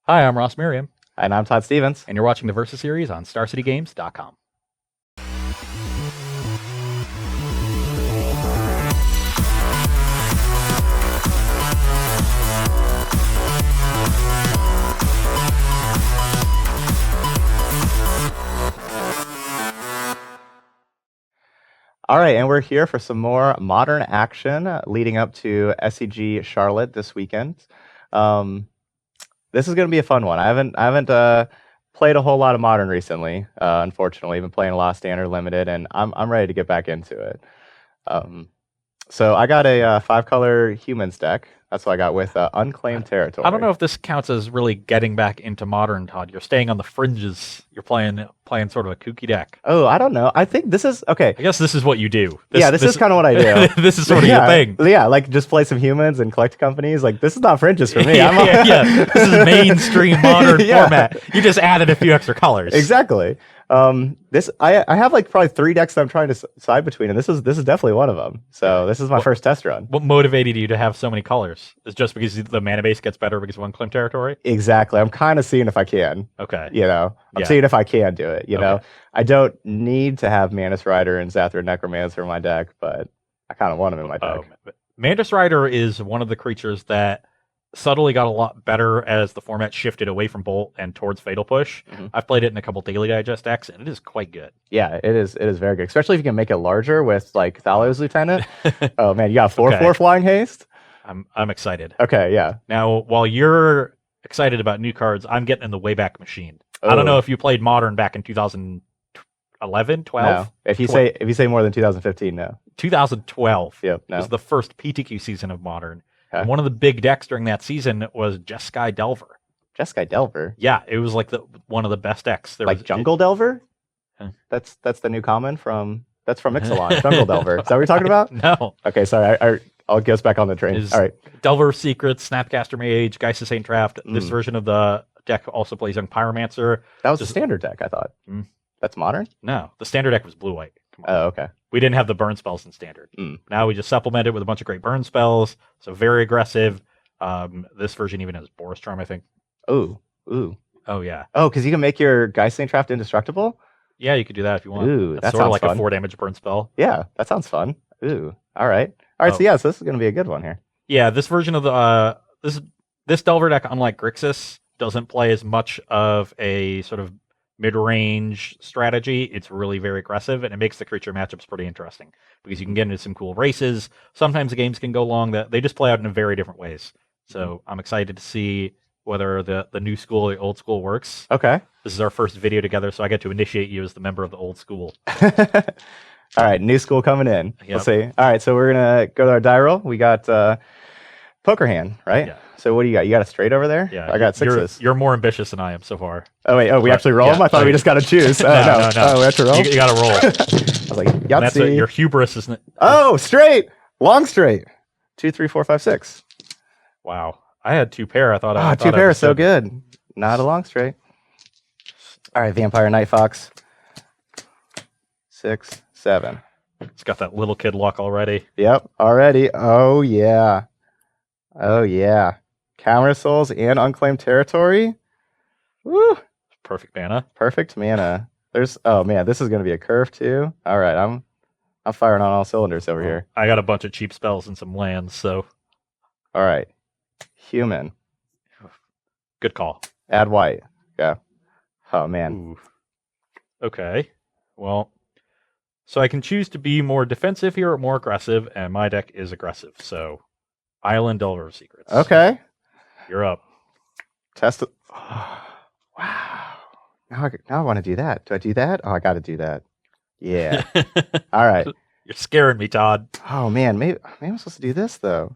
Hi, I'm Ross Merriam, And I'm Todd Stevens. and you're watching the Versus series on StarCityGames.com. All right, and we're here for some more modern action leading up to SEG Charlotte this weekend. This is going to be a fun one. I haven't played a whole lot of modern recently. Unfortunately, I've been playing a lot of standard limited, and I'm ready to get back into it. So I got a 5-color humans deck. That's what I got with Unclaimed Territory. I don't know if this counts as really getting back into modern, Todd. You're staying on the fringes. You're playing sort of a kooky deck. Oh, I don't know. I think this is okay. I guess this is what you do. This is kind of what I do. This is sort of your thing. Yeah, like just play some humans and collect companies. Like this is not fringes for me. Yeah. This is mainstream modern format. You just added a few extra colors. Exactly. I have like probably 3 decks that I'm trying to decide between, and this is definitely one of them. So this is my first test run. What motivated you to have so many colors? Is just because the mana base gets better because of Unclaimed Territory? Exactly. I'm kind of seeing if I can. Okay. I'm seeing if I can do it. You know, I don't need to have Mantis Rider and Zathra Necromancer in my deck, but I kind of want them in my deck. Mantis Rider is one of the creatures that subtly got a lot better as the format shifted away from Bolt and towards Fatal Push. Mm-hmm. I've played it in a couple Daily Digest decks, and it is quite good. Yeah, it is very good, especially if you can make it larger with like Thalos Lieutenant. Oh man, you got 4/4 Flying Haste. I'm excited. Okay, yeah. Now, while you're excited about new cards, I'm getting in the Wayback Machine. Oh. I don't know if you played Modern back in 2011, 12. No. If you say more than 2015, no. 2012. Yep. No. Was the first PTQ season of Modern. Okay. And one of the big decks during that season was Jeskai Delver. Jeskai Delver? Yeah, it was like one of the best decks. Jungle Delver? Huh? That's the new common from Ixalan. Jungle Delver. Is that what you're talking about? No. Okay, sorry. I'll get us back on the train. All right. Delver Secrets, Snapcaster Mage, Geist Saint Draft. This version of the deck also plays Young Pyromancer. That was the standard deck, I thought. That's modern? No, the standard deck was blue-white. Oh, okay. We didn't have the burn spells in standard. Now we just supplement it with a bunch of great burn spells. So very aggressive. This version even has Boris Charm, I think. Ooh. Oh, yeah. Oh, because you can make your Geist Saint Draft indestructible? Yeah, you could do that if you want. Ooh, that's sort of like fun. A 4-damage burn spell. Yeah, that sounds fun. Ooh. All right. So this is going to be a good one here. Yeah, this version of the this Delver deck, unlike Grixis, doesn't play as much of a sort of mid-range strategy. It's really very aggressive, and it makes the creature matchups pretty interesting because you can get into some cool races. Sometimes the games can go long. That they just play out in very different ways. So I'm excited to see whether the new school or the old school works. Okay. This is our first video together, so I get to initiate you as the member of the old school. All right, new school coming in. Yep. Let's see. All right, so we're going to go to our die roll. We got poker hand, right? Yeah. So what do you got? You got a straight over there? Yeah. I got 6s. You're more ambitious than I am so far. Oh, wait. Oh, we actually roll them? I thought we just got to choose. No. Oh, we have to roll? You got to roll. I was like, Yahtzee. Your hubris isn't it? Oh, straight. Long straight. 2, 3, 4, 5, 6. Wow. I had 2 pair. I thought 2 pair is so good. Not a long straight. All right, Vampire Night Fox. 6, 7. It's got that little kid luck already. Yep, already. Oh, yeah. Counter Souls and Unclaimed Territory. Woo! Perfect mana. Perfect mana. Oh man, this is gonna be a curve too. All right, I'm firing on all cylinders over here. I got a bunch of cheap spells and some lands, so. All right, human. Good call. Add white. Yeah. Oh man. Ooh. Okay. Well, so I can choose to be more defensive here or more aggressive, and my deck is aggressive. So, Island Delver Secrets. Okay. You're up. Test it. Oh, wow. Now I want to do that. Do I do that? Oh, I got to do that. Yeah. All right. You're scaring me, Todd. Oh man, maybe I'm supposed to do this though.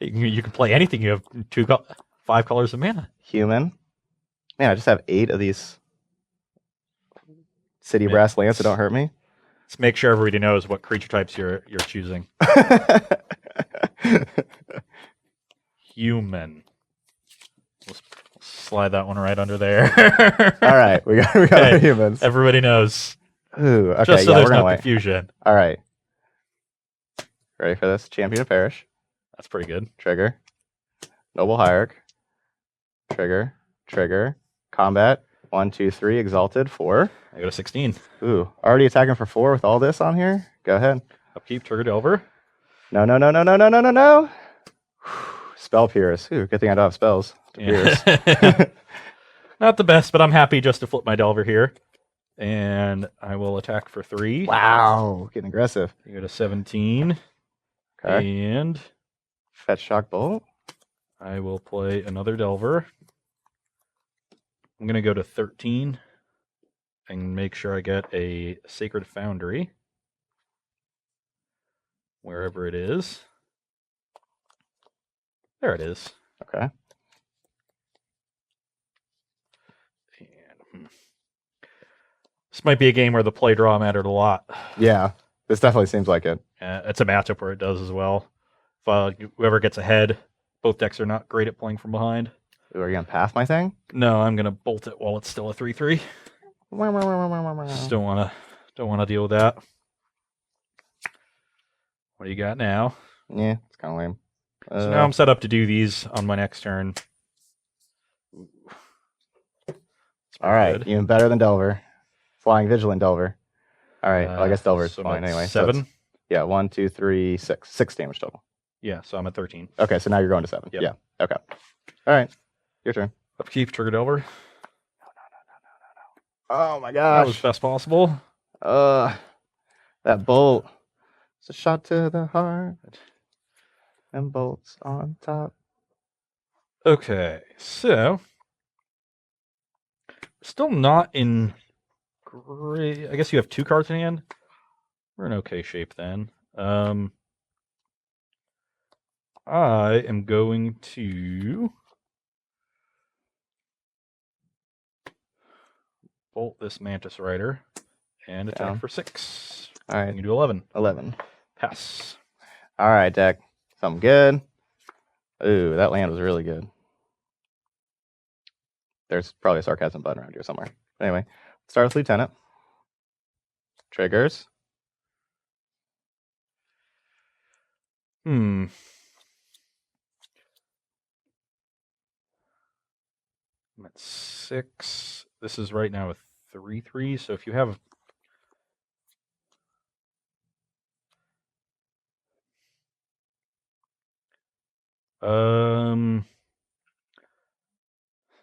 You can play anything. You have 5 colors of mana. Human. Man, I just have 8 of these City Brass lands that don't hurt me. Let's make sure everybody knows what creature types you're choosing. Human. We'll slide that one right under there. All right, we got our humans. Everybody knows. Ooh, okay. Just so yeah, there's we're no wait. confusion. All right. Ready for this? Champion of Parish. That's pretty good. Trigger. Noble Hierarch. trigger, combat. 1, 2, 3, exalted, 4. I go to 16. Ooh, already attacking for 4 with all this on here? Go ahead. Upkeep, trigger Delver. No, no, no, no, no, no, no, no, no. Spell Pierce. Ooh, good thing I don't have spells to pierce. Not the best, but I'm happy just to flip my Delver here. And I will attack for 3. Wow, getting aggressive. You go to 17. Okay. And Fetch Shock Bolt. I will play another Delver. I'm going to go to 13 and make sure I get a Sacred Foundry. Wherever it is. There it is. Okay. And, this might be a game where the play draw mattered a lot. Yeah, this definitely seems like it. It's a matchup where it does as well. If, whoever gets ahead, both decks are not great at playing from behind. Ooh, are you going to path my thing? No, I'm going to bolt it while it's still a 3/3. Just don't want to deal with that. What do you got now? Yeah, it's kind of lame. So now I'm set up to do these on my next turn. All right, good. even better than Delver. Flying Vigilant Delver. All right, well, I guess Delver's so fine anyway. 7. So yeah, 1, 2, 3, 6. 6 damage total. Yeah, so I'm at 13. Okay, so now you're going to 7. Yep. Yeah, okay. All right, your turn. Upkeep, trigger Delver. No. Oh my That was gosh. best possible. That bolt. It's a shot to the heart. And bolts on top. Okay, so still not in great. I guess you have 2 cards in hand. We're in okay shape then. I am going to bolt this Mantis Rider and attack Down. for 6. All You right, can do 11. 11. Pass. All right, deck. Something good. Ooh, that land was really good. There's probably a sarcasm button around here somewhere. Anyway, start with Lieutenant. Triggers. I'm at 6. This is right now a 3/3. So if you have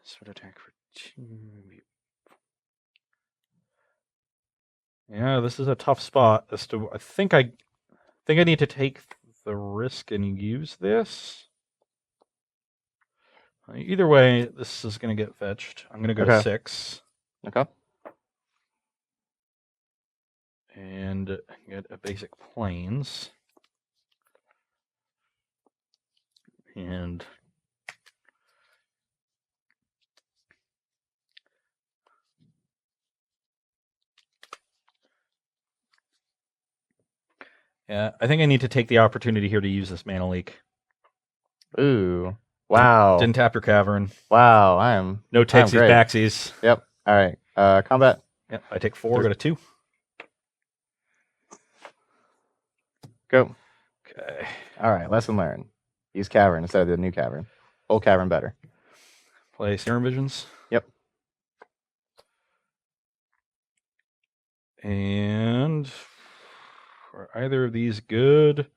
Sort of attack for 2. Yeah, this is a tough spot as to. I think I need to take the risk and use this. Either way, this is going to get fetched. I'm going to go to 6 Okay. and get a basic plains. And yeah, I think I need to take the opportunity here to use this mana leak. Ooh. Wow. Didn't tap your cavern. Wow, I am. No takesies, great. backsies. Yep. All right. Combat. Yep, I take 4, go to 2. Go. Okay. All right, lesson learned. Use cavern instead of the new cavern. Old cavern better. Play Serum Visions. Yep. And are either of these good?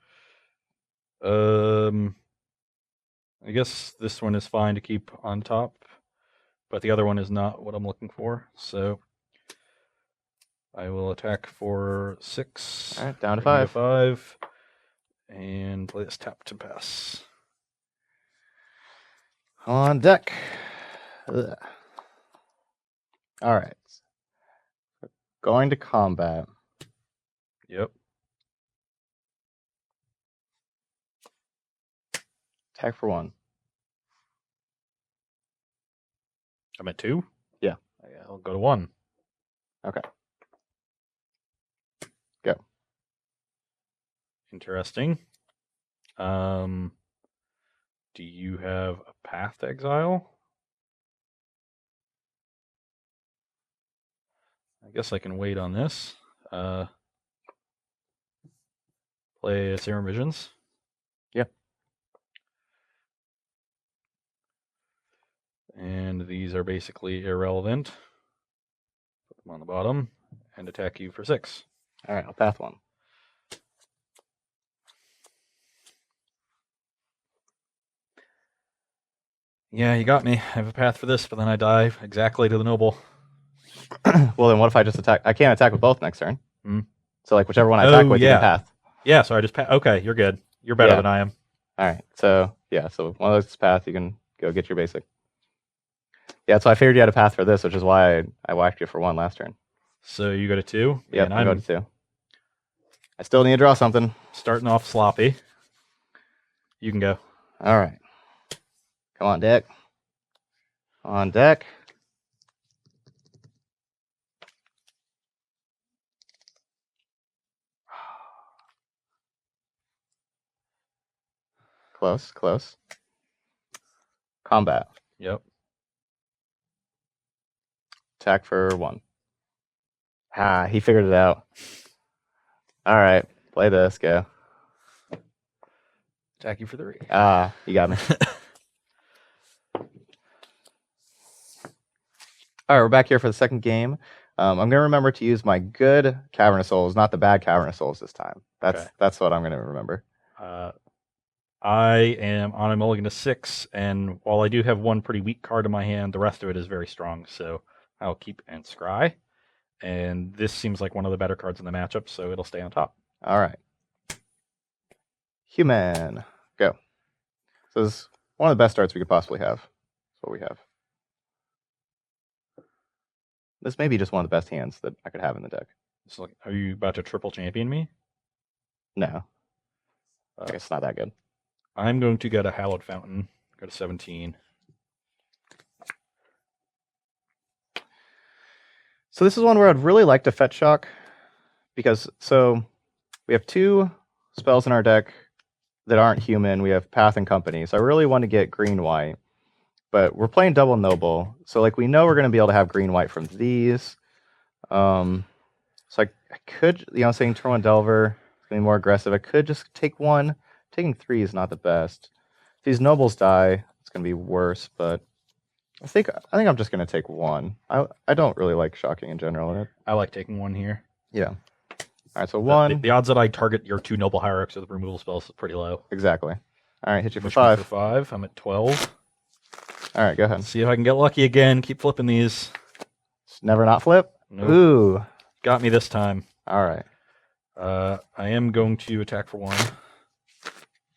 I guess this one is fine to keep on top, but the other one is not what I'm looking for. So I will attack for 6. All right, down to bring me 5. And play this tap to pass. On deck. Ugh. All right. Going to combat. Yep. Attack for 1. I'm at 2? Yeah. I'll go to 1. Okay. Go. Interesting. Do you have a path to exile? I guess I can wait on this. Play Serum Visions. Yep. And these are basically irrelevant. Put them on the bottom and attack you for 6. All right, I'll path one. Yeah, you got me. I have a path for this, but then I die exactly to the noble. Well, then what if I just attack? I can't attack with both next turn. Hmm. So like whichever one I attack with, you yeah. can path. Yeah, so I just okay, you're good. You're better Yeah. than I am. All right, so yeah, so one of those is path, you can go get your basic. Yeah, so I figured you had a path for this, which is why I whacked you for 1 last turn. So you go to 2. Yep, and I'm going to 2. I still need to draw something. Starting off sloppy. You can go. All right. Come on, deck. On deck. Close, close. Combat. Yep. Attack for 1. Ah, he figured it out. All right, play this, go. Attack you for 3. Ah, you got me. All right, we're back here for the second game. I'm going to remember to use my good Cavernous Souls, not the bad Cavernous Souls this time. That's what I'm going to remember. I am on a mulligan to 6, and while I do have one pretty weak card in my hand, the rest of it is very strong, so I'll keep and scry. And this seems like one of the better cards in the matchup, so it'll stay on top. All right. Human. Go. So this is one of the best starts we could possibly have. That's what we have. This may be just one of the best hands that I could have in the deck. It's like, are you about to triple champion me? No. I guess it's not that good. I'm going to get a Hallowed Fountain. Go to 17. So this is one where I'd really like to fetch shock, because so we have 2 spells in our deck that aren't human. We have Path and Company. So I really want to get green-white, but we're playing double noble. So like we know we're going to be able to have green-white from these. So I could, saying turn 1 Delver, it's going to be more aggressive. I could just take 1. Taking 3 is not the best. If these nobles die, it's going to be worse, but I think I'm just going to take 1. I don't really like shocking in general. I like taking 1 here. Yeah. All right, so 1. The odds that I target your 2 noble hierarchs with removal spells is pretty low. Exactly. All right, hit you for Push 5. me for 5. I'm at 12. All right, go ahead. See if I can get lucky again. Keep flipping these. Never not flip? Nope. Ooh. Got me this time. All right. I am going to attack for 1.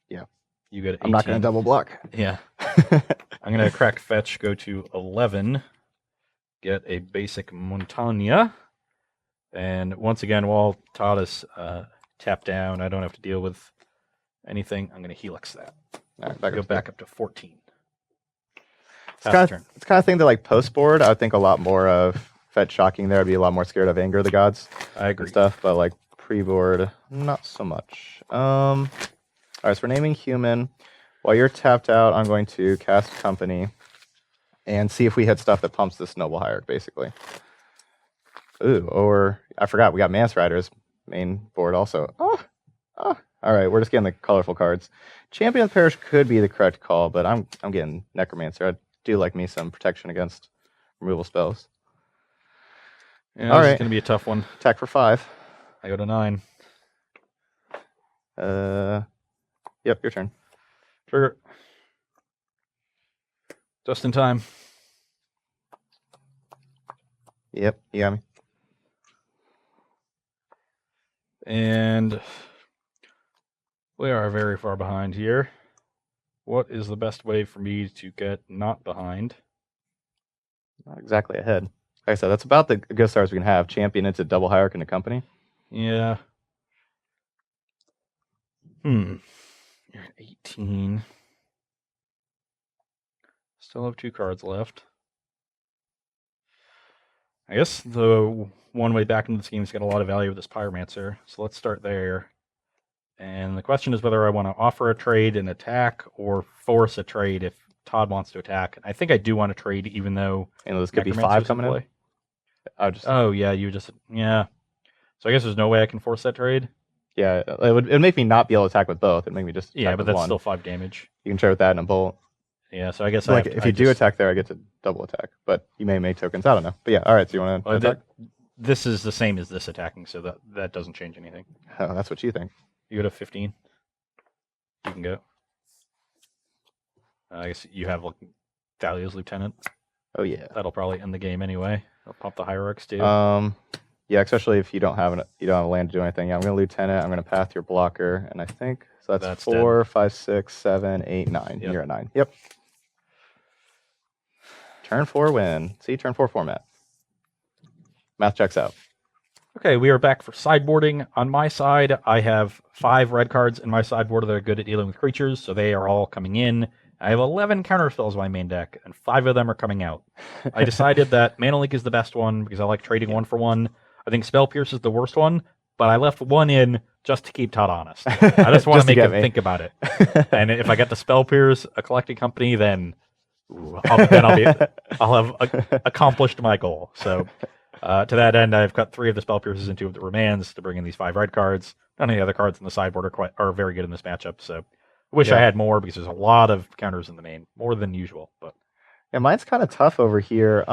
Yeah. You get 18. I'm not going to double block. Yeah. I'm going to crack fetch, go to 11, get a basic Montagna. And once again, while Todd is tapped down, I don't have to deal with anything. I'm going to helix that. All right, Go back up to 14. It's kind of thing that like post board, I would think a lot more of fetch shocking there. I'd be a lot more scared of Anger of the Gods. I agree. And stuff, but like pre-board, not so much. All right, so we're naming human. While you're tapped out, I'm going to cast Company and see if we hit stuff that pumps this noble hierarch, basically. Ooh, or I forgot, we got Mance Riders main board also. Oh. All right, we're just getting the colorful cards. Champion of the Parish could be the correct call, but I'm getting Necromancer. I do like me some protection against removal spells. Yeah, all this right, is going to be a tough one. Attack for 5. I go to 9. Yep, your turn. Trigger. Just in time. Yep, you got me. And we are very far behind here. What is the best way for me to get not behind? Not exactly ahead. Like I said, that's about the good stars we can have. Champion into double hierarch into Company. Yeah. You're at 18. Still have 2 cards left. I guess the one way back into this game is get a lot of value with this Pyromancer. So let's start there. And the question is whether I want to offer a trade and attack or force a trade if Todd wants to attack. I think I do want to trade, even though this could be 5 coming in. Oh yeah, yeah. So I guess there's no way I can force that trade. Yeah, it would make me not be able to attack with both. It'd make me just but that's one. still 5 damage. You can trade with that and a bolt. Yeah, so I guess Like if you do attack there, I get to double attack. But you may make tokens. I don't know. But yeah, all right. So you want to attack? This is the same as this attacking, so that doesn't change anything. Oh, that's what you think. You go to 15. You can go. I guess you have Thalia's Lieutenant. Oh yeah. That'll probably end the game anyway. I'll pump the hierarchs too. Yeah, especially if you don't have a land to do anything. Yeah, I'm gonna Lieutenant. I'm gonna path your blocker, and I think so. That's 4, dead. 5, 6, 7, 8, 9. Yep. You're at 9. Yep. Turn 4 win. See, turn 4 format. Math checks out. Okay, we are back for sideboarding. On my side, I have 5 red cards in my sideboard that are good at dealing with creatures, so they are all coming in. I have 11 counterspells in my main deck, and 5 of them are coming out. I decided that Mana Leak is the best one because I like trading 1 for 1. I think Spell Pierce is the worst one, but I left 1 in just to keep Todd honest. I just want to make him think about it. And if I get the Spell Pierce, a collecting company, then I'll have accomplished my goal. So to that end, I've cut 3 of the Spell Pierces and 2 of the Remands to bring in these 5 red cards. None of the other cards in the sideboard are very good in this matchup. So I wish I had more because there's a lot of counters in the main, more than usual. But yeah, mine's kind of tough over here.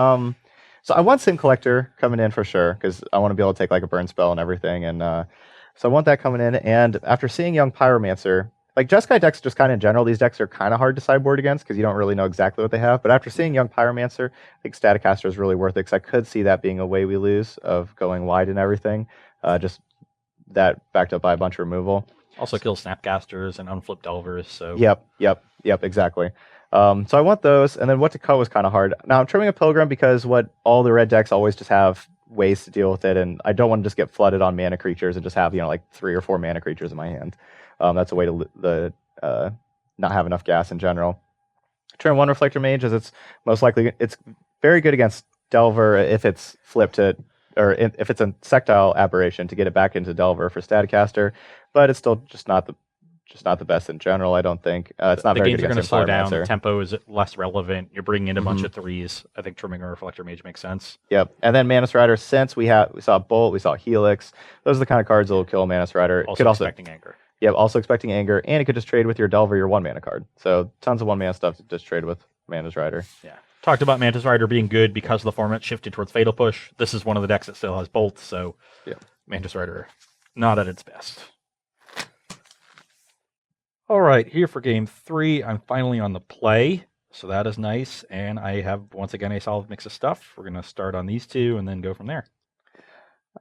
So I want Sim Collector coming in for sure because I want to be able to take like a burn spell and everything. And so I want that coming in. And after seeing Young Pyromancer, like Jeskai decks just kind of in general, these decks are kind of hard to sideboard against because you don't really know exactly what they have. But after seeing Young Pyromancer, I think Staticaster is really worth it because I could see that being a way we lose of going wide and everything. Just that backed up by a bunch of removal. Also kills Snapcasters and unflipped Delvers. So Yep, exactly. So I want those, and then what to cut was kind of hard. Now I'm trimming a Pilgrim because all the red decks always just have ways to deal with it, and I don't want to just get flooded on mana creatures and just have like 3 or 4 mana creatures in my hand. That's a way to not have enough gas in general. Turn 1 Reflector Mage, as it's most likely it's very good against Delver if it's flipped it, or if it's a Sectile Aberration to get it back into Delver for Staticaster, but it's still just not the best in general. I don't think it's not the very games good are going to slow down. Pyromancer. Tempo is less relevant. You're bringing in a bunch of 3s. I think trimming a Reflector Mage makes sense. Yep, and then Manus Rider. Since we saw Bolt, we saw Helix. Those are the kind of cards that will kill Manus Rider. Also expecting Anger. Yep, also expecting Anger, and it could just trade with your Delver, your 1 mana card. So tons of 1 mana stuff to just trade with Manus Rider. Yeah. Talked about Mantis Rider being good because the format shifted towards Fatal Push. This is one of the decks that still has Bolt, so Mantis Rider not at its best. All right, here for game 3. I'm finally on the play, so that is nice. And I have, once again, a solid mix of stuff. We're going to start on these 2 and then go from there.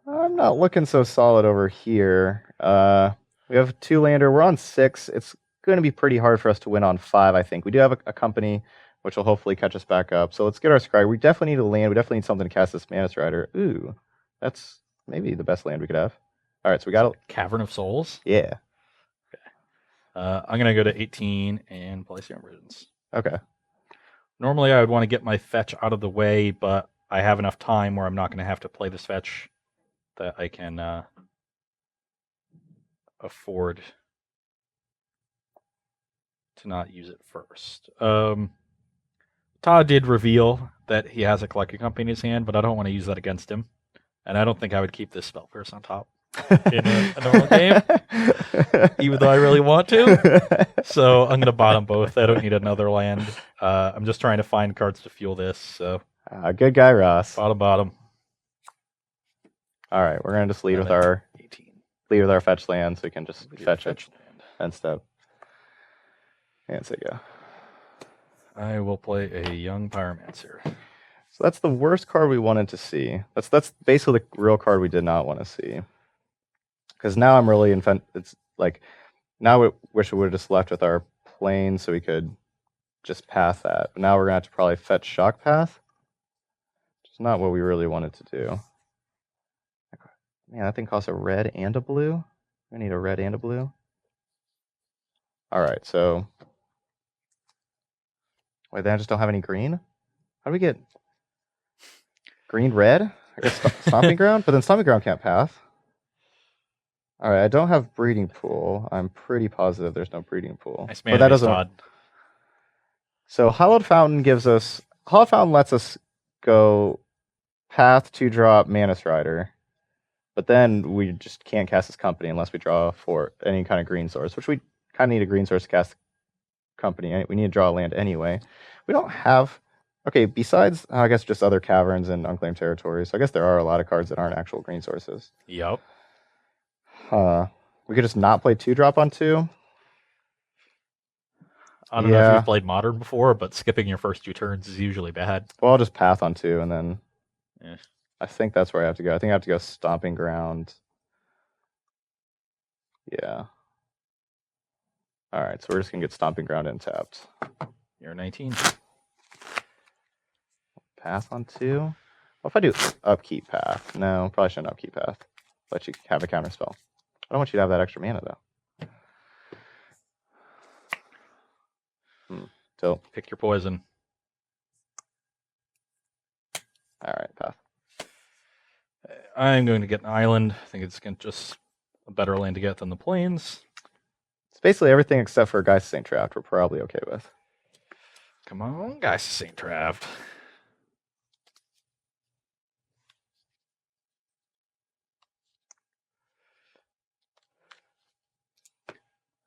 I'm not looking so solid over here. We have 2 lander. We're on 6. It's going to be pretty hard for us to win on 5, I think. We do have a company, which will hopefully catch us back up. So let's get our Scry. We definitely need a land. We definitely need something to cast this Manus Rider. Ooh, that's maybe the best land we could have. All right, so we got a Cavern of Souls. Yeah. I'm going to go to 18 and play Serum Visions. Okay. Normally, I would want to get my fetch out of the way, but I have enough time where I'm not going to have to play this fetch that I can afford to not use it first. Todd did reveal that he has a collecting company in his hand, but I don't want to use that against him. And I don't think I would keep this Spell Pierce on top in a normal game, even though I really want to. So I'm going to bottom both. I don't need another land. I'm just trying to find cards to fuel this. So good guy, Ross. Bottom. All right, we're going to just lead with our 18. Lead with our fetch land, so we can just fetch it and step. And say go. I will play a Young Pyromancer. So that's the worst card we wanted to see. That's basically the real card we did not want to see. Because now I'm really it's like now I wish we would have just left with our plane so we could just path that. But now we're gonna have to probably fetch Shock Path, which is not what we really wanted to do. Man, that thing costs a red and a blue. I need a red and a blue. All right, so wait, then I just don't have any green. How do we get green red? I guess Stomping Ground, but then Stomping Ground can't path. All right, I don't have Breeding Pool. I'm pretty positive there's no Breeding Pool. Nice, but that doesn't. Todd. So Hallowed Fountain Hallowed Fountain lets us go path to drop Manus Rider, but then we just can't cast this company unless we draw for any kind of green source, which we kind of need a green source to cast company. We need to draw a land anyway. We don't have... Okay, besides, I guess, just other caverns and unclaimed territories. So I guess there are a lot of cards that aren't actual green sources. Yep. We could just not play 2-drop on 2. I don't know if you've played Modern before, but skipping your first 2 turns is usually bad. Well, I'll just path on 2, and then Yeah. I think that's where I have to go. I think I have to go Stomping Ground. Yeah. All right, so we're just going to get Stomping Ground untapped. You're 19. Path on 2. What if I do Upkeep Path? No, probably shouldn't Upkeep Path. Let you have a counter spell. I don't want you to have that extra mana, though. Tilt. Pick your poison. All right, path. I'm going to get an island. I think it's just a better land to get than the plains. It's basically everything except for Geist Saint Trapped we're probably okay with. Come on, guys, Saint Trapped.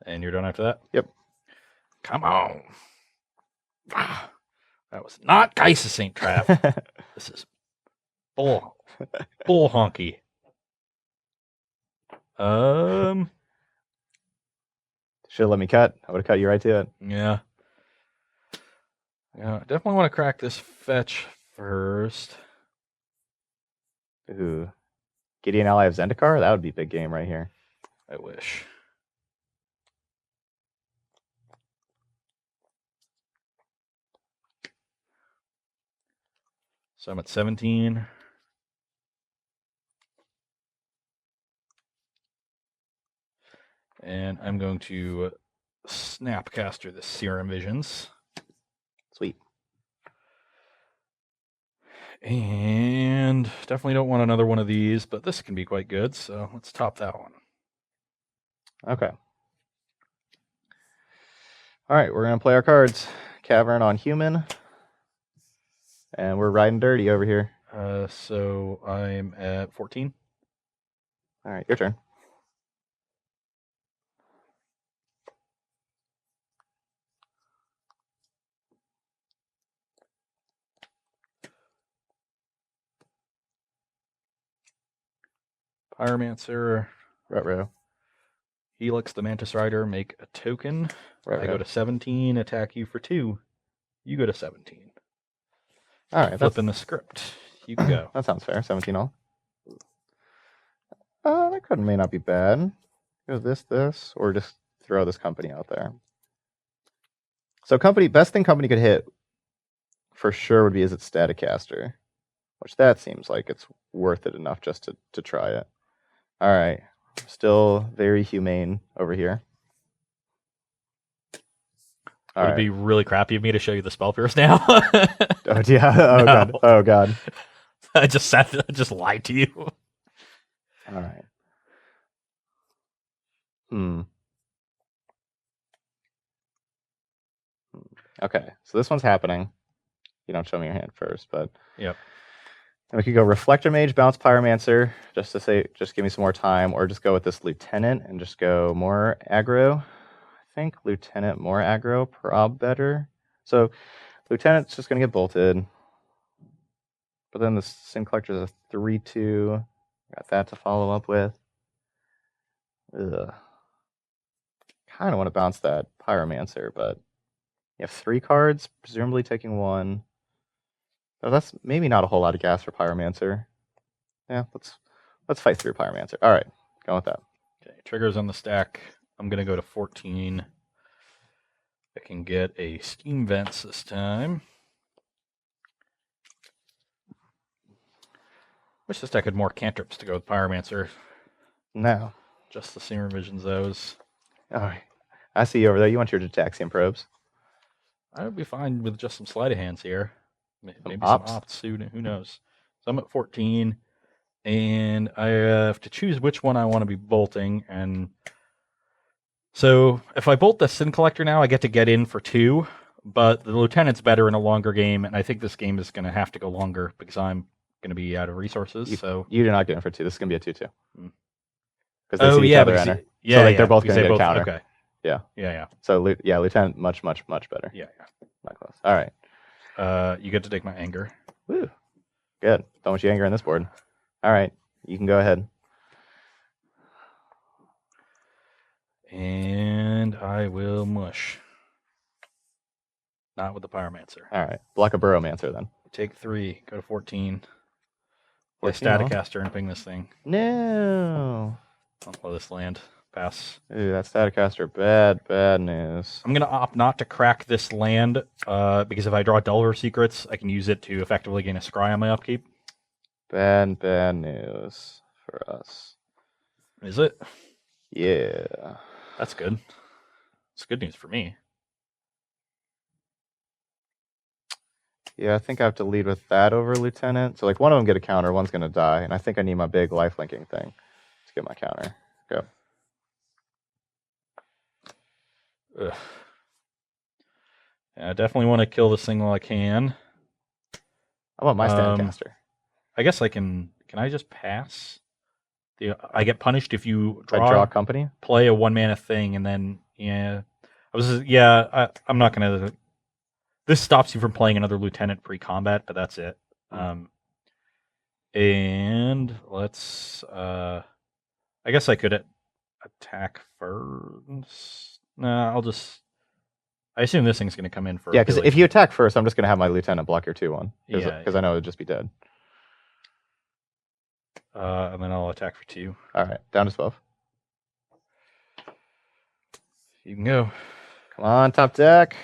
And you're done after that? Yep. Come on. That was not Geist Saint Trap. This is bull honky. Should have let me cut. I would have cut you right to it. Yeah. Yeah, I definitely want to crack this fetch first. Ooh. Gideon Ally of Zendikar? That would be a big game right here. I wish. So I'm at 17. And I'm going to Snapcaster the Serum Visions. Sweet. And definitely don't want another one of these, but this can be quite good, so let's top that one. Okay. All right, we're going to play our cards. Cavern on Human. And we're riding dirty over here. So I'm at 14. All right, your turn. Pyromancer. Ruh-roh. Helix the Mantis Rider, make a token. Ruh-roh. I go to 17, attack you for 2. You go to 17. All right, Flipping the script. You can go. That sounds fair. 17 all. That card may not be bad. Go this, or just throw this company out there. So best thing company could hit for sure would be is its Staticaster, which that seems like it's worth it enough just to try it. All right, still very humane over here. Would it be really crappy of me to show you the spell pierce now? Oh yeah. Oh No. god. Oh god. I just lied to you. All right. Okay, so this one's happening. You don't show me your hand first, but Yep. and we could go Reflector Mage, bounce Pyromancer, just give me some more time, or just go with this Lieutenant and just go more aggro. I think Lieutenant more aggro, prob better. So Lieutenant's just gonna get bolted. But then the Sin Collector is a 3/2. Got that to follow up with. Ugh. Kind of want to bounce that Pyromancer, but you have 3 cards, presumably taking 1. So that's maybe not a whole lot of gas for Pyromancer. Yeah, let's fight through Pyromancer. All right, going with that. Okay, triggers on the stack. I'm gonna go to 14. I can get a Steam Vents this time. Wish this deck had more cantrips to go with Pyromancer. No. Just the Serum Visions, those. All right. I see you over there. You want your Gitaxian probes. I would be fine with just some sleight of hands here. Maybe some ops? opt suit, who knows. So I'm at 14, and I have to choose which one I want to be bolting. And so if I bolt the Sin Collector now, I get in for 2, but the Lieutenant's better in a longer game, and I think this game is going to have to go longer because I'm going to be out of resources. You're not getting for 2. This is going to be a 2/2. Mm. Because they see each other enter. Yeah, so they're both going to get a counter. Okay. Yeah. Yeah. So Lieutenant, much better. Yeah. Not close. All right. You get to take my anger. Woo. Good. Don't want you anger on this board. All right. You can go ahead. And I will mush. Not with the Pyromancer. All right. Block a Burrowmancer then. Take 3. Go to 14. Play 14, huh? Staticaster and ping this thing. No. I'll play this land. Pass. Ooh, that Staticaster. Bad news. I'm going to opt not to crack this land because if I draw Delver Secrets, I can use it to effectively gain a scry on my upkeep. Bad news for us. Is it? Yeah. That's good. It's good news for me. Yeah, I think I have to lead with that over Lieutenant. So, like, one of them get a counter, one's going to die. And I think I need my big lifelinking thing to get my counter. Go. Ugh. Yeah, I definitely want to kill this thing while I can. I want my Staticaster. I guess I can... Can I just pass? I get punished if you Draw a company? Play a 1-mana thing, and then... Yeah. I'm not going to... This stops you from playing another Lieutenant pre-combat, but that's it. And let's... I guess I could attack first. No, I'll just... I assume this thing's going to come in first. Yeah, because if you attack first, I'm just going to have my Lieutenant block your 2-1. Because I know it would just be dead. And then I'll attack for 2. All right, down to 12. You can go. Come on, top deck.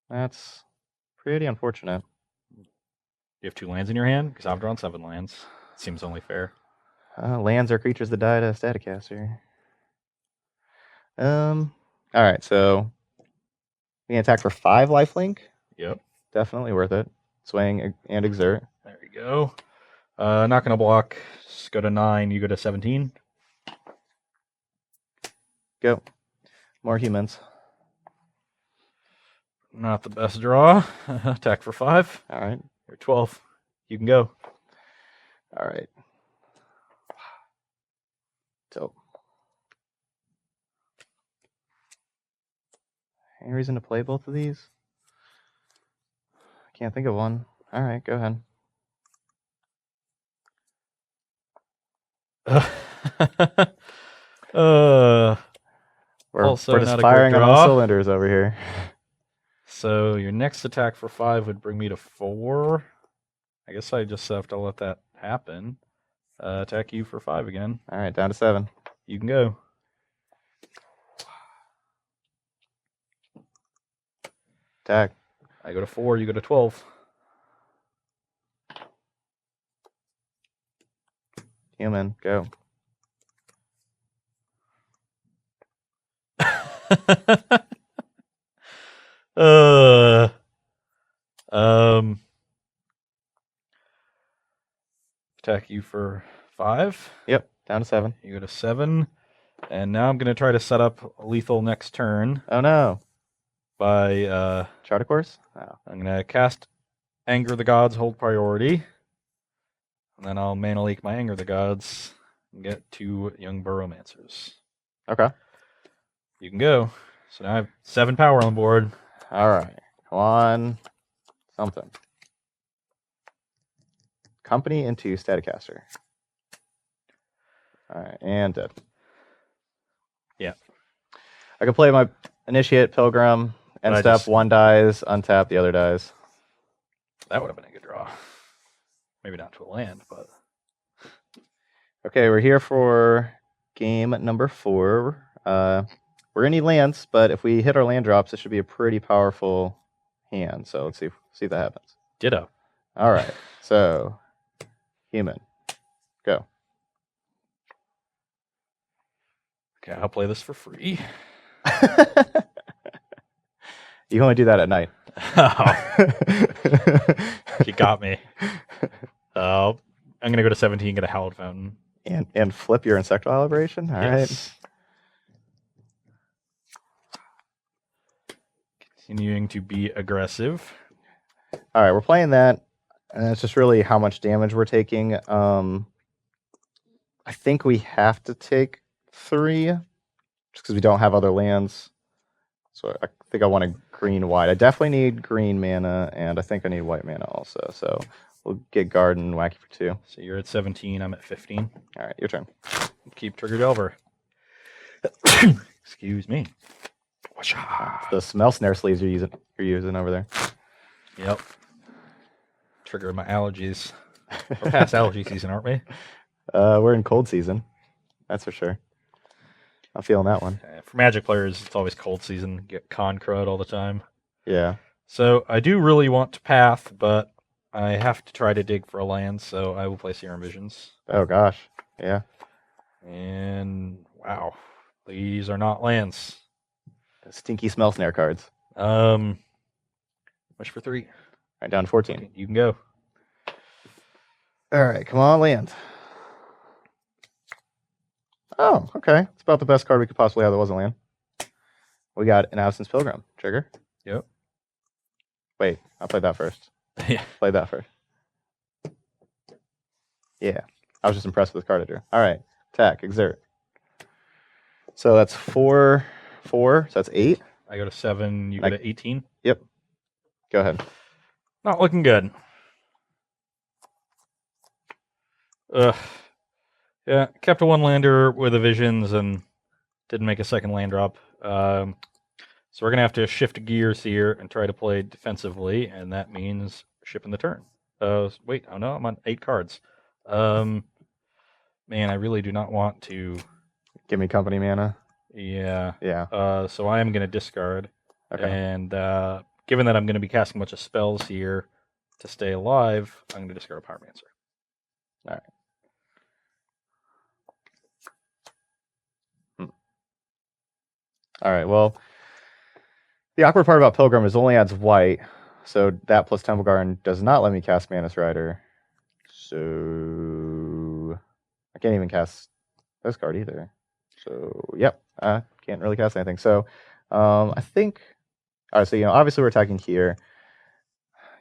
That's pretty unfortunate. You have 2 lands in your hand? Because I've drawn 7 lands. Seems only fair. Lands are creatures that die to Staticaster. All right, so we can attack for 5 lifelink. Yep. Definitely worth it. Swing and exert. There you go. Not going to block. Just go to 9. You go to 17. Go. More humans. Not the best draw. Attack for 5. All right. You're 12. You can go. All right. Dope. Any reason to play both of these? I can't think of one. All right, go ahead. We're just firing on all cylinders over here. So your next attack for 5 would bring me to 4. I guess I just have to let that happen. Attack you for 5 again. All right, down to 7. You can go. Attack. I go to 4, you go to 12. Human, go. Attack you for 5. Yep, down to 7. You go to 7. And now I'm going to try to set up lethal next turn. Oh no. By Chart a course? Oh. I'm going to cast Anger the Gods, hold priority. And then I'll mana leak my Anger the Gods and get 2 young Burrowmancers. Okay. You can go. So now I have 7 power on the board. All right. Come on. Something. Company into Staticaster. All right. And dead. Yeah. I can play my Initiate, Pilgrim, end step. One dies, untap, the other dies. That would have been a good draw. Maybe not to a land, but... Okay, we're here for game number 4. We're going to need lands, but if we hit our land drops, it should be a pretty powerful hand. So let's see if that happens. Ditto. All right, so human, go. Okay, I'll play this for free. You can only do that at night. Oh. You got me. I'm going to go to 17, get a Hallowed Fountain. And flip your Insectile Aberration? All right. Continuing to be aggressive. All right, we're playing that. And it's just really how much damage we're taking. I think we have to take 3 just because we don't have other lands. So I think I want a green white. I definitely need green mana, and I think I need white mana also. So we'll get Garden Wacky for 2. So you're at 17. I'm at 15. All right, your turn. Keep Trigger Delver. Excuse me. The smell snare sleeves you're using over there. Yep. Trigger my allergies. We're past allergy season, aren't we? We're in cold season. That's for sure. I'm feeling that one. For Magic players, it's always cold season. Get con crud all the time. Yeah. So I do really want to path, but I have to try to dig for a land, so I will play Serum Visions. Oh gosh. Yeah. And wow, these are not lands. Stinky smell snare cards. Wish for 3. Right, down to 14. You can go. All right, come on, land. Oh, okay. It's about the best card we could possibly have that wasn't land. We got an Absence Pilgrim. Trigger. Yep. Wait, I played that first. Yeah. Played that first. Yeah. I was just impressed with the card I drew. All right. Attack. Exert. So that's 4. So that's 8. I go to 7. You go to 18. Yep. Go ahead. Not looking good. Yeah, kept a 1-lander with the Visions and didn't make a second land drop. So we're going to have to shift gears here and try to play defensively, and that means shipping the turn. Wait, oh no, I'm on 8 cards. Man, I really do not want to... Give me company mana. Yeah. Yeah. So I am going to discard. Okay. And given that I'm going to be casting a bunch of spells here to stay alive, I'm going to discard a Pyromancer. All right. All right, well, the awkward part about Pilgrim is it only adds white, so that plus Temple Garden does not let me cast Manus Rider. So I can't even cast this card either. So, yep, I can't really cast anything. So I think, all right, so, obviously we're attacking here.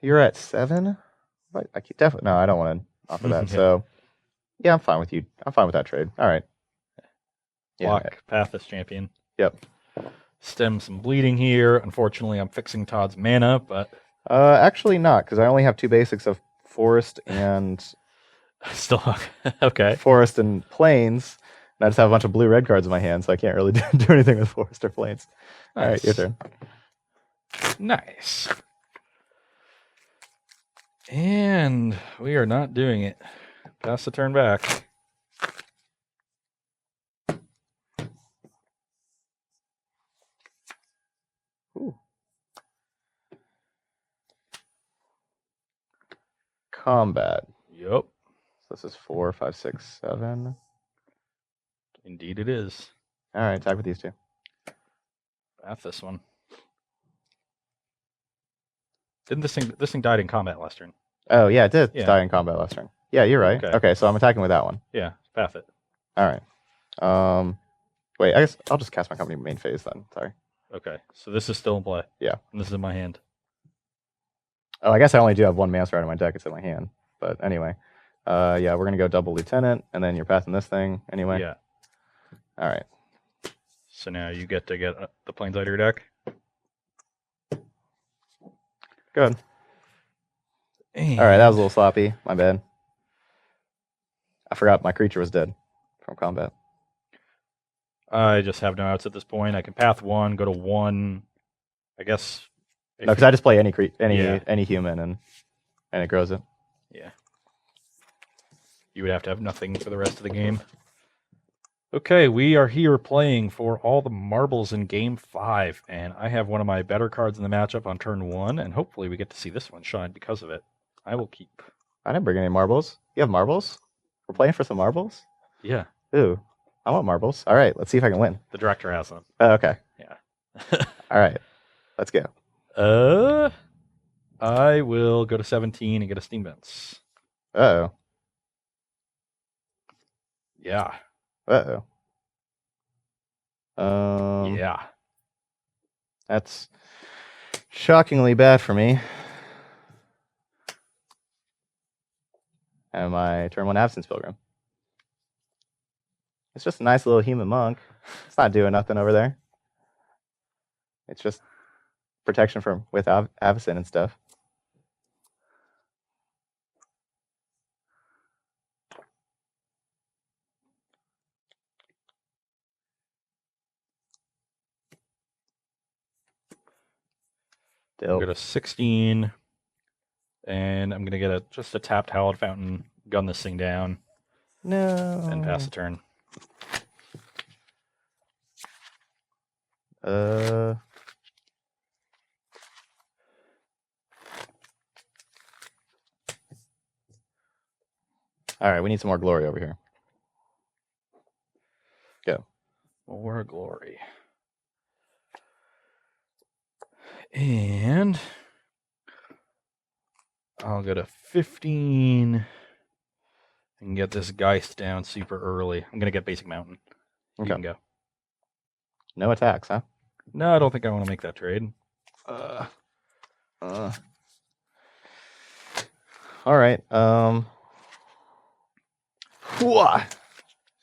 You're at 7? But I definitely, no, I don't want to offer that. Yeah. So, yeah, I'm fine with you. I'm fine with that trade. All right. Block Path this champion. Yep. Stem some bleeding here. Unfortunately, I'm fixing Todd's mana, but... Actually not, because I only have 2 basics of Forest and... Still, okay. Forest and Plains, and I just have a bunch of blue-red cards in my hand, so I can't really do anything with Forest or Plains. Nice. All right, your turn. Nice. And we are not doing it. Pass the turn back. Ooh. Combat. Yep. So this is 4, 5, 6, 7. Indeed it is. All right, attack with these 2. Path this one. Didn't this thing died in combat last turn? Oh, yeah, it did Yeah. die in combat last turn. Yeah, you're right. Okay. Okay, so I'm attacking with that one. Yeah, path it. All right. Wait, I guess I'll just cast my company main phase then. Sorry. Okay, so this is still in play. Yeah. And this is in my hand. Oh, I guess I only do have 1 Master Rider in my deck. It's in my hand. But anyway. Yeah, we're going to go double Lieutenant, and then you're passing this thing anyway. Yeah. All right. So now you get to get the planes out of your deck. Good. All right, that was a little sloppy. My bad. I forgot my creature was dead from combat. I just have no outs at this point. I can path 1, go to 1. I guess. No, because I just play any Yeah. any human and it grows it. Yeah. You would have to have nothing for the rest of the game. Okay, we are here playing for all the marbles in Game 5, and I have one of my better cards in the matchup on turn 1, and hopefully we get to see this one shine because of it. I will keep. I didn't bring any marbles. You have marbles? We're playing for some marbles? Yeah, Ooh, I want marbles. All right, let's see if I can win. the director has them. Okay. Yeah. All right, let's go. I will go to 17 and get a Steam Vents. Uh-oh. Yeah. Uh-oh. Yeah. That's shockingly bad for me. And my turn 1 Absence Pilgrim. It's just a nice little human monk. It's not doing nothing over there. It's just protection from with Avacyn and stuff. I'm going to 16, and I'm going to get just a tapped Hallowed Fountain, gun this thing down, and pass the turn. All right, we need some more glory over here. Go. More glory. And I'll go to 15 and get this Geist down super early. I'm going to get Basic Mountain. You can go. No attacks, huh? No, I don't think I want to make that trade. All right.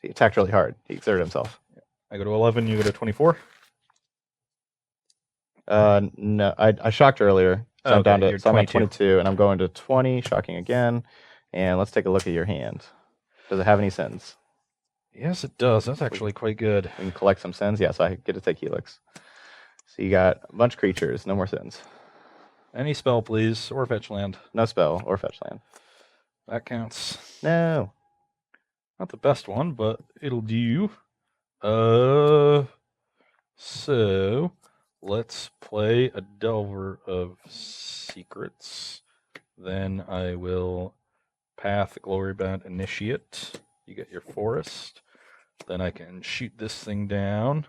He attacked really hard. He exerted himself. I go to 11, you go to 24? No, I shocked earlier. So I'm down to 22, and I'm going to 20, shocking again. And let's take a look at your hand. Does it have any sins? Yes, it does. That's actually quite good. We can collect some sins. Yeah, so I get to take Helix. So you got a bunch of creatures, no more sins. Any spell, please, or fetch land. No spell or fetch land. That counts. No. Not the best one, but it'll do. So let's play a Delver of Secrets. Then I will Path Glorybound Initiate. You get your Forest. Then I can shoot this thing down.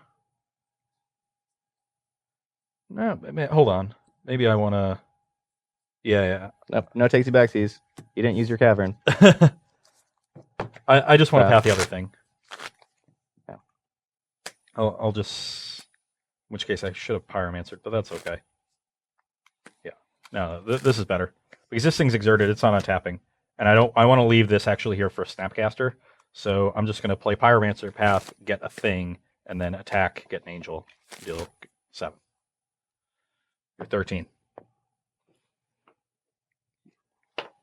No, hold on. Maybe I want to... Yeah. Nope, no takesy backsies. You didn't use your cavern. I just want to path the other thing. Yeah. I'll just... In which case I should have Pyromancered, but that's okay. Yeah. No, this is better. Because this thing's exerted, it's not tapping. And I want to leave this actually here for a Snapcaster. So I'm just going to play Pyromancer, path, get a thing, and then attack, get an angel, deal 7. You're 13.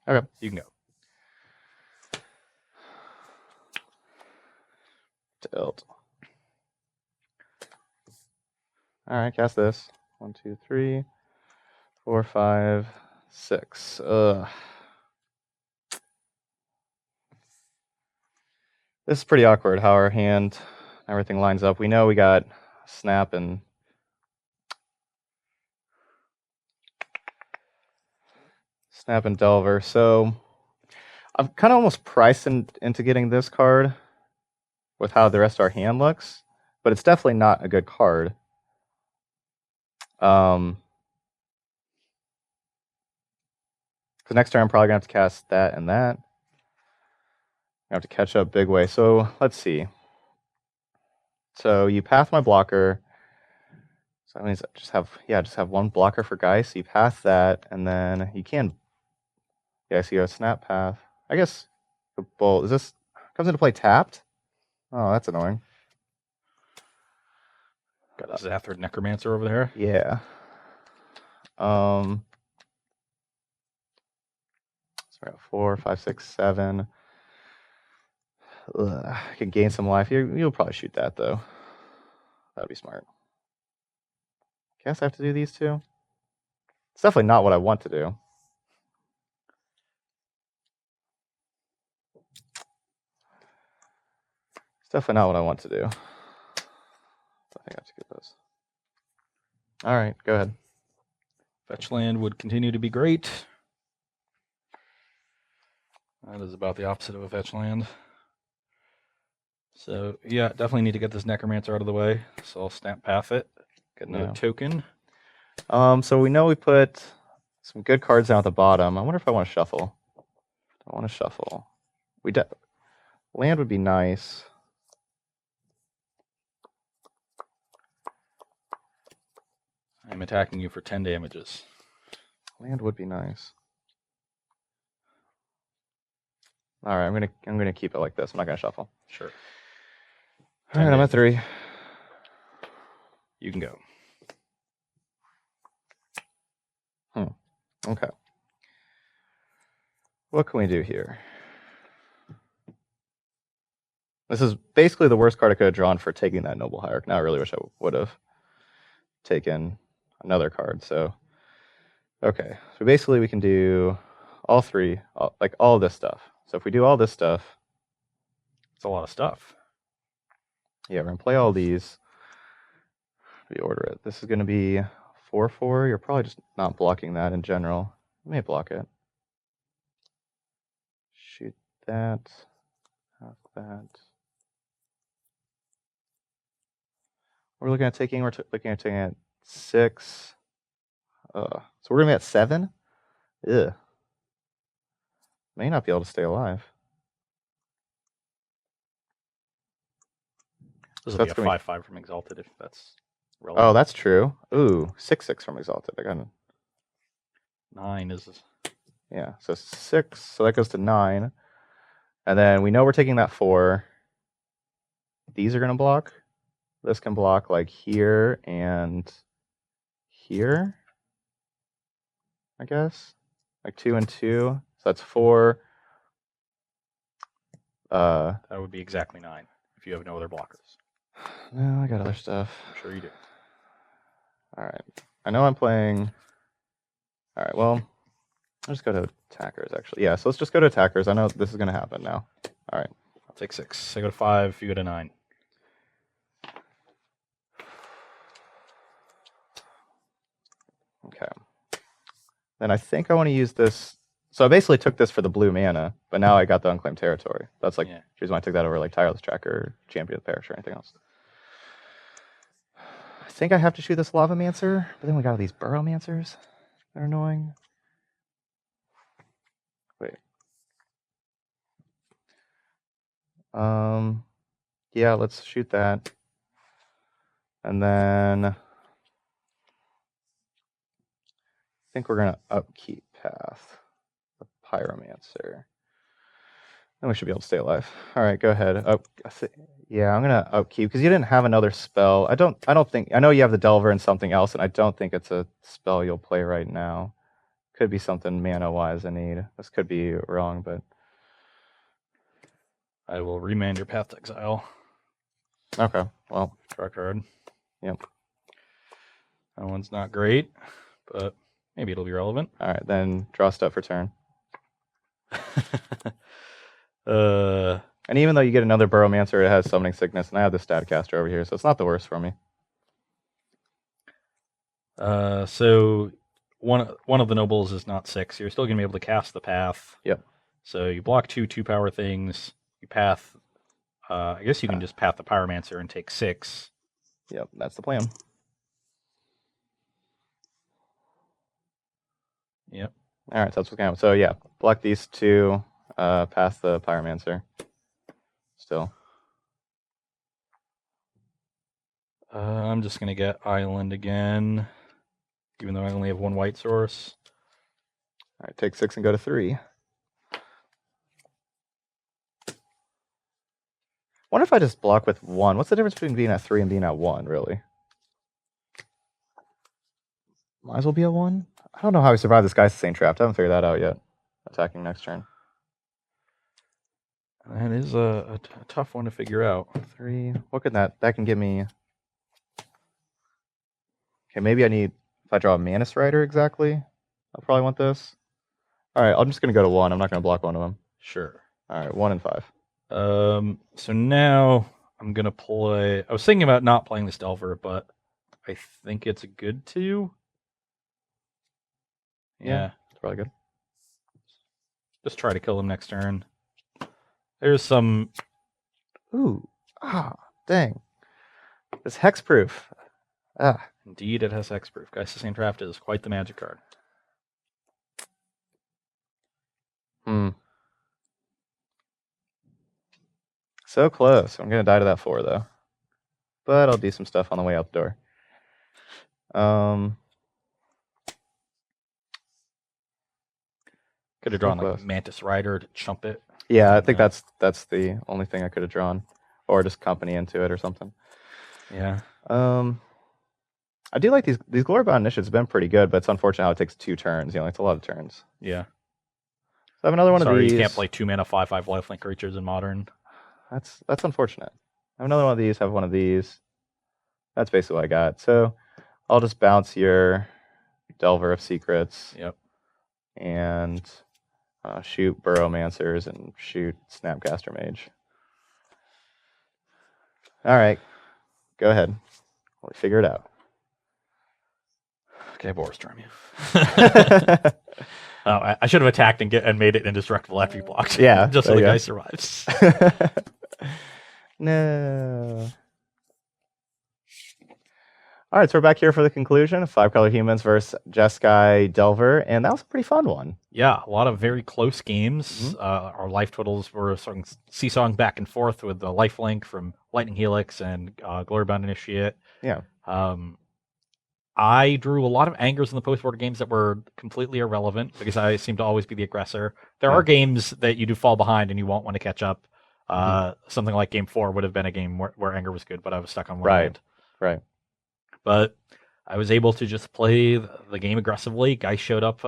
Okay. You can go. Tilt. All right, cast this. 1, 2, 3, 4, 5, 6. This is pretty awkward how our hand, everything lines up. We know we got Snap and Delver. So I'm kind of almost priced into getting this card with how the rest of our hand looks, but it's definitely not a good card. Because next turn I'm probably going to have to cast that and that. I have to catch up big way. So let's see. So you path my blocker. So that means I just have one blocker for Geist. So you path that, and then you can. Yeah, so you have snap path. I guess the bolt is this comes into play tapped. Oh, that's annoying. Got a Zathrid Necromancer over there. Yeah. So I got 4, 5, 6, 7. I can gain some life. You'll probably shoot that, though. That'd be smart. Guess I have to do these two? It's definitely not what I want to do. It's definitely not what I want to do. I think I have to get those. All right, go ahead. Fetch land would continue to be great. That is about the opposite of a fetch land. So, yeah, definitely need to get this Necromancer out of the way. So I'll snap path it. Get another token. So we know we put some good cards down at the bottom. I wonder if I want to shuffle. I want to shuffle. Land would be nice. I'm attacking you for 10 damages. Land would be nice. All right, I'm gonna keep it like this. I'm not gonna shuffle. Sure. All right, I'm at 3. You can go. Okay. What can we do here? This is basically the worst card I could have drawn for taking that Noble Hierarch. Now I really wish I would have taken another card. So, okay. So basically we can do all 3, like all this stuff. So if we do all this stuff. It's a lot of stuff. Yeah, we're going to play all these. Reorder it. This is going to be 4/4. You're probably just not blocking that in general. You may block it. Shoot that. Have that. We're looking at taking. We're looking at taking at 6. So we're gonna be at 7. Ugh. May not be able to stay alive. This will be a 5/5 from Exalted if that's relevant. Oh, that's true. Ooh, 6/6 from Exalted. I got 9 is. Yeah, so 6. So that goes to 9. And then we know we're taking that 4. These are gonna block. This can block like here and here, I guess. Like 2 and 2. So that's 4. That would be exactly 9 if you have no other blockers. No, I got other stuff. I'm sure you do. All right. I know I'm playing. All right, well, I'll just go to attackers, actually. Yeah, so let's just go to attackers. I know this is going to happen now. All right. I'll take 6. I go to 5. You go to 9. Okay. Then I think I want to use this. So I basically took this for the blue mana, but now I got the unclaimed territory. That's like, here's why I took that over like Tireless Tracker or Champion of the Parish or anything else. I think I have to shoot this Lavamancer, but then we got all these Burrowmancers. They're annoying. Wait. Yeah, let's shoot that. And then I think we're gonna upkeep Path, the Pyromancer. Then we should be able to stay alive. All right, go ahead. Yeah, I'm gonna upkeep because you didn't have another spell. I don't think. I know you have the Delver and something else, and I don't think it's a spell you'll play right now. Could be something mana-wise I need. This could be wrong, but I will remand your Path to Exile. Okay, well, draw a card. Yep. That one's not great, but maybe it'll be relevant. All right, then draw stuff for turn. And even though you get another Burrowmancer, it has Summoning Sickness, and I have the Statcaster over here, so it's not the worst for me. So one of the nobles is not 6. You're still going to be able to cast the Path. Yep. So you block 2 2-power things. You path. I guess you can just path the Pyromancer and take 6. Yep, that's the plan. Yep. All right, so that's what's going to happen. So yeah, block these 2, path the Pyromancer. Still. I'm just going to get Island again, even though I only have 1 white source. All right, take 6 and go to 3. Wonder if I just block with 1. What's the difference between being at 3 and being at 1, really? Might as well be at 1. I don't know how we survived this Guy's Saint Trapped. I haven't figured that out yet. Attacking next turn. That is a tough one to figure out. 3. What could that can give me? Okay, maybe I need, if I draw a Manus Rider exactly, I'll probably want this. All right, I'm just going to go to 1. I'm not going to block one of them. Sure. All right, 1 and 5. So now I'm going to play. I was thinking about not playing this Delver, but I think it's good to. Yeah, it's probably good. Just try to kill him next turn. There's some. Ooh. Dang. It's hexproof. Indeed, it has hexproof. Guy's Saint Draft is quite the magic card. So close. I'm going to die to that 4, though. But I'll do some stuff on the way out the door. Could have drawn like Mantis Rider to chump it. Yeah, I think that's the only thing I could have drawn. or just company into it or something. Yeah. I do like these Glorybound initiatives have been pretty good, but it's unfortunate how it takes 2 turns. You know, it's a lot of turns. Yeah. So I have another one of these. You can't play 2 mana 5/5 lifelink creatures in Modern. That's unfortunate. I have another one of these. Have one of these. That's basically what I got. So I'll just bounce your Delver of Secrets. Yep. And shoot Burrowmancers and shoot Snapcaster Mage. All right, go ahead. We'll figure it out. Okay, Borstorm you. I should have attacked and made it indestructible after you blocked. Yeah, just so the guy survives. No. All right, so we're back here for the conclusion of 5-color humans versus Jeskai Delver, and that was a pretty fun one. Yeah, a lot of very close games. Our life totals were sort of seesawing back and forth with the lifelink from Lightning Helix and Glorybound Initiate. Yeah. I drew a lot of angers in the post-board games that were completely irrelevant because I seem to always be the aggressor. There are games that you do fall behind and you won't want to catch up. Something like Game 4 would have been a game where anger was good, but I was stuck on one hand. Right. But I was able to just play the game aggressively. Guy showed up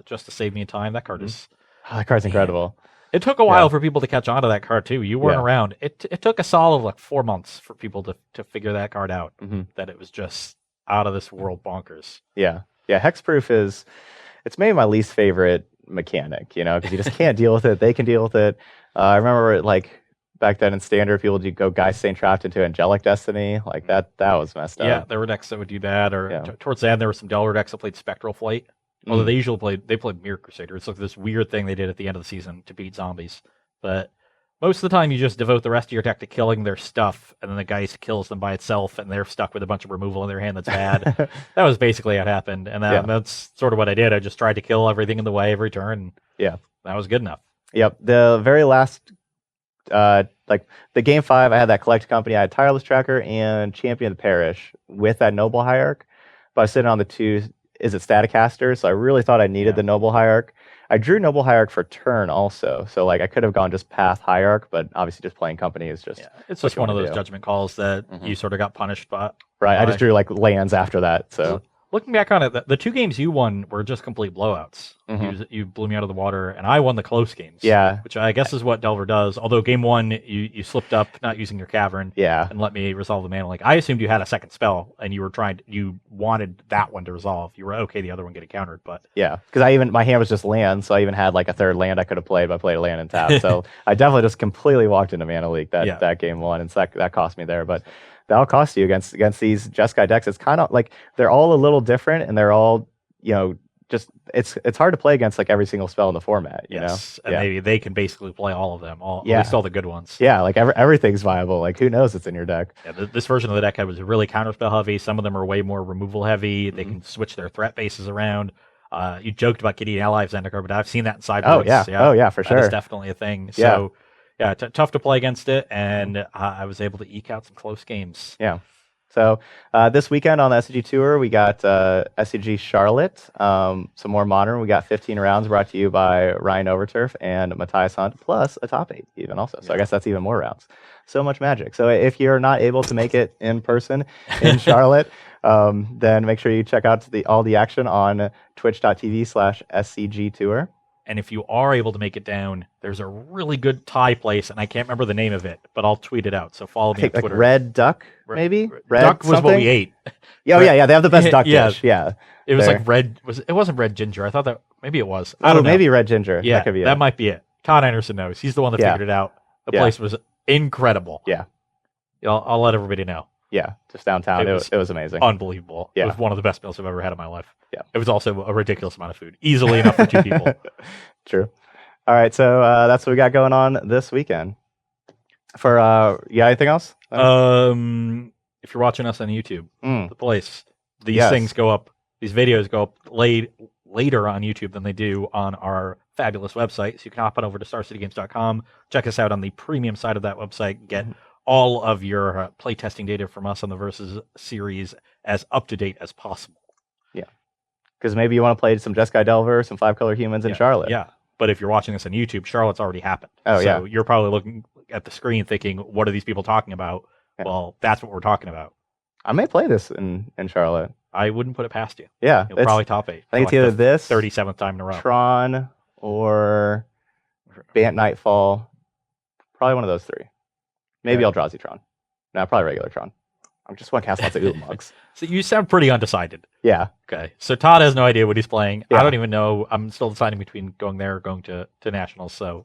just to save me time. That card is... that card's incredible. It took a while for people to catch on to that card, too. You weren't around. It took a solid 4 months for people to figure that card out, that it was just out of this world bonkers. Yeah. Hexproof it's maybe my least favorite mechanic, because you just can't deal with it. They can deal with it. I remember back then in Standard, people would go Guy staying trapped into Angelic Destiny. That was messed up. Yeah, there were decks that would do that. Or towards the end, there were some Delver decks that played Spectral Flight. Although they usually played Mirror Crusader. It's like this weird thing they did at the end of the season to beat zombies. But most of the time, you just devote the rest of your deck to killing their stuff, and then the Geist kills them by itself, and they're stuck with a bunch of removal in their hand that's bad. That was basically what happened, and that's sort of what I did. I just tried to kill everything in the way every turn. And that was good enough. Yep. The very last, the Game 5, I had that Collect Company. I had Tireless Tracker and Champion of the Parish with that Noble Hierarch, but I was sitting on the 2. Is it Staticaster? So I really thought I needed the Noble Hierarch. I drew Noble Hierarch for turn also. So I could have gone just Path Hierarch, but obviously just playing Company is just... it's just one of those judgment calls that you sort of got punished by. Right, I just drew lands after that. So looking back on it, the 2 games you won were just complete blowouts. You blew me out of the water, and I won the close games. Yeah. Which I guess is what Delver does. Although Game 1, you slipped up not using your Cavern and let me resolve the mana. I assumed you had a second spell, and you wanted that one to resolve. You were okay the other one getting countered, but... Yeah, because my hand was just land, so I even had a third land I could have played, but I played a land and tap. So I definitely just completely walked into Mana Leak that Game 1, and so that cost me there. But that'll cost you against these Jeskai decks. It's kind of they're all a little different, and they're all just it's hard to play against every single spell in the format. You know, and they can basically play all of them, at least all the good ones. Yeah, everything's viable. Who knows it's in your deck? Yeah, this version of the deck was really counterspell heavy. Some of them are way more removal heavy. They can switch their threat bases around. You joked about getting allies Zendikar, but I've seen that in sideboards. Oh yeah, for sure. That's definitely a thing. So tough to play against it, and I was able to eke out some close games. Yeah. So this weekend on the SCG Tour, we got SCG Charlotte, some more Modern. We got 15 rounds brought to you by Ryan Overturf and Matthias Hunt, plus a top 8 even also. So I guess that's even more rounds. So much magic. So if you're not able to make it in person in Charlotte, then make sure you check out all the action on twitch.tv/SCG Tour. And if you are able to make it down, there's a really good Thai place, and I can't remember the name of it, but I'll tweet it out. So follow me on Twitter. Red Duck, maybe? Red Duck was what we ate. Yeah, they have the best duck dish. Yeah. It was red. It wasn't red ginger. I thought that maybe it was. I don't know. Maybe red ginger. Yeah, that could be that might be it. Todd Anderson knows. He's the one that figured it out. The place was incredible. Yeah. I'll let everybody know. Yeah, just downtown. It was amazing. Unbelievable. Yeah. It was one of the best meals I've ever had in my life. Yeah. It was also a ridiculous amount of food. Easily enough for 2 people. True. All right, so that's what we got going on this weekend. For you got anything else? If you're watching us on YouTube, the place, these things go up, these videos go up later on YouTube than they do on our fabulous website. So you can hop on over to StarCityGames.com, check us out on the premium side of that website, get all of your playtesting data from us on the Versus series as up to date as possible. Yeah, because maybe you want to play some Jeskai Delver, some 5-color humans in Charlotte. Yeah, but if you're watching this on YouTube, Charlotte's already happened. Oh, so you're probably at the screen thinking, what are these people talking about? Yeah. Well, that's what we're talking about. I may play this in Charlotte. I wouldn't put it past you. Yeah. You'll probably top 8. I think it's either this 37th time in a row. Tron or Bant Nightfall. Probably one of those 3. Maybe Eldrazi Tron. No, probably regular Tron. I just want to cast lots of Ulamog's. So you sound pretty undecided. Yeah. Okay. So Todd has no idea what he's playing. Yeah. I don't even know. I'm still deciding between going there or going to Nationals. So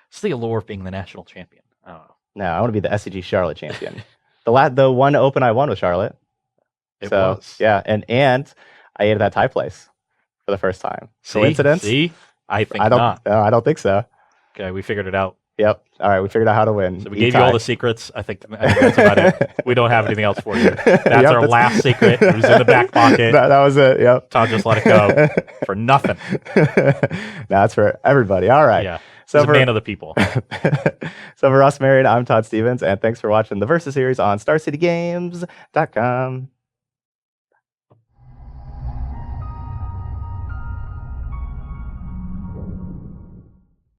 it's the allure of being the national champion. I don't know. No, I want to be the SCG Charlotte champion. The one Open I won was Charlotte. It was. Yeah, and I ate at that tie place for the first time. Coincidence? See? I think not. No, I don't think so. Okay, we figured it out. Yep. All right, we figured out how to win. So we gave you all the secrets. I think that's about it. We don't have anything else for you. That's our last secret. It was in the back pocket. That was it. Yep. Todd just let it go for nothing. That's for everybody. All right. Yeah. So for man of the people. So for Ross Marion, I'm Todd Stevens, and thanks for watching the Versus series on StarCityGames.com.